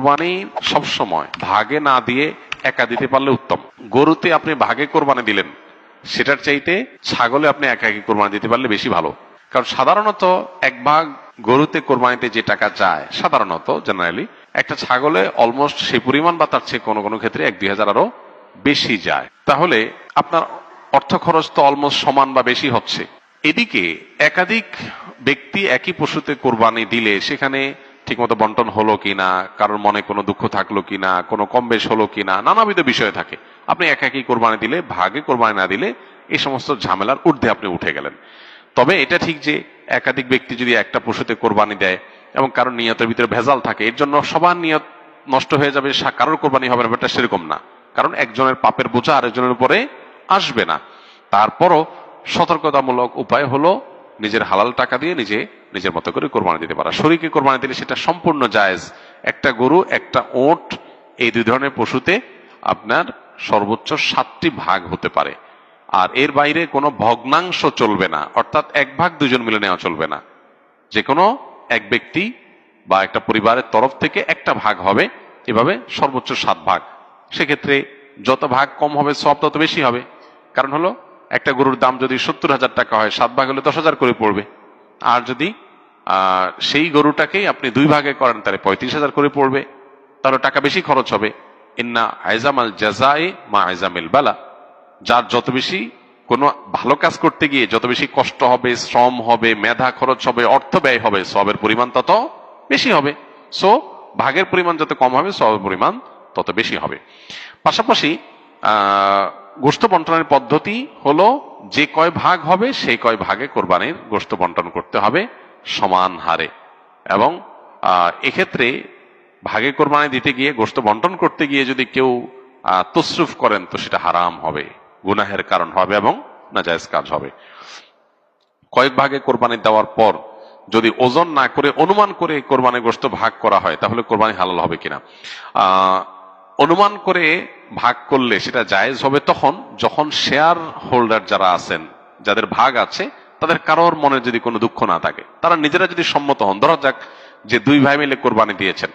কোরবানি সবসময় ভাগে না দিয়ে একা দিতে পারলে উত্তম। গরুতে আপনি ভাগে কোরবানি দিলেন, সেটার চাইতে ছাগলে আপনি একাকি কোরবানি দিতে পারলে বেশি ভালো। কারণ সাধারণত এক ভাগ গরুতে কোরবানিতে যে টাকা যায়, সাধারণত জেনারেলি একটা ছাগলে অলমোস্ট সেই পরিমাণ বা তার চেয়ে কোনো কোনো ক্ষেত্রে 1-2 হাজার আরো বেশি যায়। তাহলে আপনার অর্থ খরচ তো অলমোস্ট সমান বা বেশি হচ্ছে। এদিকে একাধিক ব্যক্তি একই পশুতে কোরবানি দিলে সেখানে ঠিকমতো বন্টন হলো কিনা, কারোর মনে কোনো দুঃখ থাকলো কিনা, কোনো কম বেশ হলো কিনা, নানাবিধ বিষয় থাকে। আপনি একাকি কোরবানি দিলে, ভাগে কোরবানি না দিলে এই সমস্ত ঝামেলার ঊর্ধ্বে আপনি উঠে গেলেন। তবে এটা ঠিক যে একাধিক ব্যক্তি যদি একটা পশুতে কোরবানি দেয় এবং কারোর নিয়তের ভিতরে ভেজাল থাকে, এর জন্য সবার নিয়ত নষ্ট হয়ে যাবে, কারোর কোরবানি হবে না, ব্যাপারটা সেরকম না। কারণ একজনের পাপের বোঝা আরেকজনের উপরে আসবে না। তারপরও সতর্কতামূলক উপায় হলো নিজের হালাল টাকা দিয়ে নিজের মতো করে কোরবানি দিতে পারা। শরীকে কোরবানি দিলে সেটা সম্পূর্ণ জায়েজ। একটা গরু, একটা ওট, এই দুই ধরনের পশুতে আপনার সর্বোচ্চ 7টি ভাগ হতে পারে। আর এর বাইরে কোনো ভগ্নাংশ চলবে না, অর্থাৎ এক ভাগ দুজন মিলে নেওয়া চলবে না। যে কোনো এক ব্যক্তি বা একটা পরিবারের তরফ থেকে একটা ভাগ হবে, এভাবে সর্বোচ্চ 7 ভাগ। সেক্ষেত্রে যত ভাগ কম হবে সব তত বেশি হবে। কারণ হলো একটা গরুর দাম যদি 70,000 টাকা হয়, 7 ভাগ হলে 10,000 করে পড়বে। আর যদি সেই গরুটাকেই আপনি 2 ভাগে করেন তাহলে 35,000 করে পড়বে, তাহলে টাকা বেশি খরচ হবে। ইন্না আইজামাল জাযাই মা আইজামিল বালা। যার যত বেশি কোনো ভালো কাজ করতে গিয়ে যত বেশি কষ্ট হবে, শ্রম হবে, মেধা খরচ হবে, অর্থ ব্যয় হবে, সবের পরিমাণ তত বেশি হবে। সো ভাগের পরিমাণ যত কম হবে সবের পরিমাণ তত বেশি হবে। পাশাপাশি গোশত বন্টনের পদ্ধতি হলো যে কয় ভাগ হবে সেই কয় ভাগে কোরবানির গোশত বন্টন করতে হবে সমান হারে। এবং এক্ষেত্রে ভাগে কোরবানি দিতে গিয়ে, গোশত বন্টন করতে গিয়ে যদি কেউ তসরুফ করেন তো সেটা হারাম হবে, গুনাহের কারণ হবে এবং নাজায়েজ কাজ হবে। কয়েক ভাগে কোরবানি দেওয়ার পর যদি ওজন না করে অনুমান করে কোরবানি গোশত ভাগ করা হয় তাহলে কোরবানি হালাল হবে কিনা। অনুমান করে ভাগ করলে সেটা জায়েজ হবে তখন যখন শেয়ার হোল্ডার যারা আছেন, যাদের ভাগ আছে, তাদের কারোর মনে যদি কোনো দুঃখ না থাকে, তারা নিজেরা যদি সম্মত হন। ধরা যাক যে 2 ভাই মিলে কোরবানি দিয়েছেন,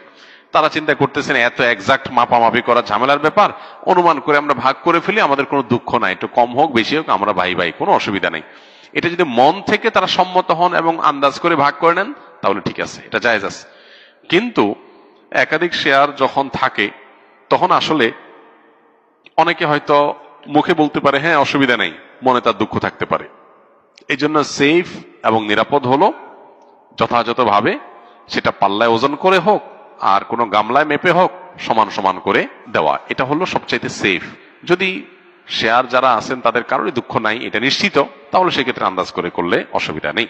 তারা চিন্তা করতেছেন এত এক্সাক্ট মাপামাপি করা ঝামেলার ব্যাপার, অনুমান করে আমরা ভাগ করে ফেলি, আমাদের কোনো দুঃখ নাই, একটু কম হোক বেশি হোক আমরা ভাই ভাই, কোনো অসুবিধা নেই। এটা যদি মন থেকে তারা সম্মত হন এবং আন্দাজ করে ভাগ করে নেন তাহলে ঠিক আছে, এটা জায়েজ আছে। কিন্তু একাধিক শেয়ার যখন থাকে তখন আসলে অনেকে হয়তো মুখে বলতে পারে হ্যাঁ অসুবিধা নেই, মনে তার দুঃখ থাকতে পারে। এই জন্য সেফ এবং নিরাপদ হলো যথাযথভাবে সেটা পাল্লায় ওজন করে হোক আর কোনো গামলায় মেপে হোক সমান সমান করে দেওয়া, এটা হলো সবচাইতে সেফ। যদি শেয়ার যারা আছেন তাদের কারোরই দুঃখ নাই এটা নিশ্চিত, তাহলে সেক্ষেত্রে আন্দাজ করে করলে অসুবিধা নেই।